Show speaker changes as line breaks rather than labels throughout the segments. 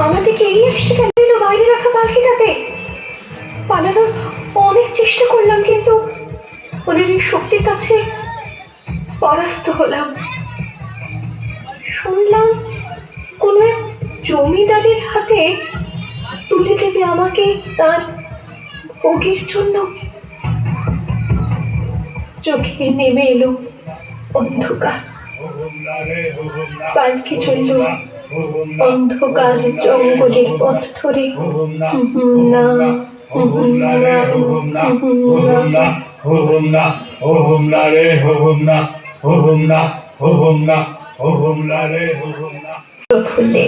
আমার দিকে এগিয়ে আসছে কেন? এলো বাইরে রাখা পালকিটাতে। পালানোর অনেক চেষ্টা করলাম, কিন্তু ওদের এই শক্তির কাছে পরাস্ত হলাম। শুনলাম কোনো এক জমিদারের হাতে তুলে দেবে আমাকে তার ভোগের জন্য। চোখে নেমে এলো অন্ধকার। পালকি চলল অন্ধকার জঙ্গলের পথ ধরে। না, ফুলে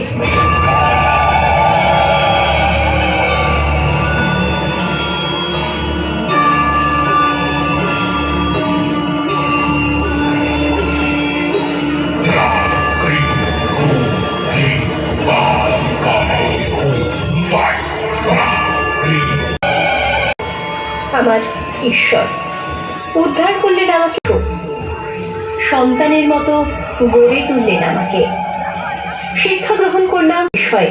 আমার ঈশ্বর উদ্ধার করলেন আমাকে, সন্তানের মতো গড়ে তুললেন আমাকে। শিক্ষা গ্রহণ করলাম বিষয়ে।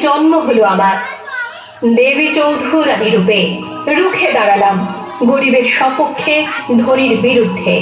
জন্ম হলো আমার, দেবী চৌধুরানী রূপে রুখে দাঁড়ালাম গরিবের সপক্ষে, ধনীর বিরুদ্ধে।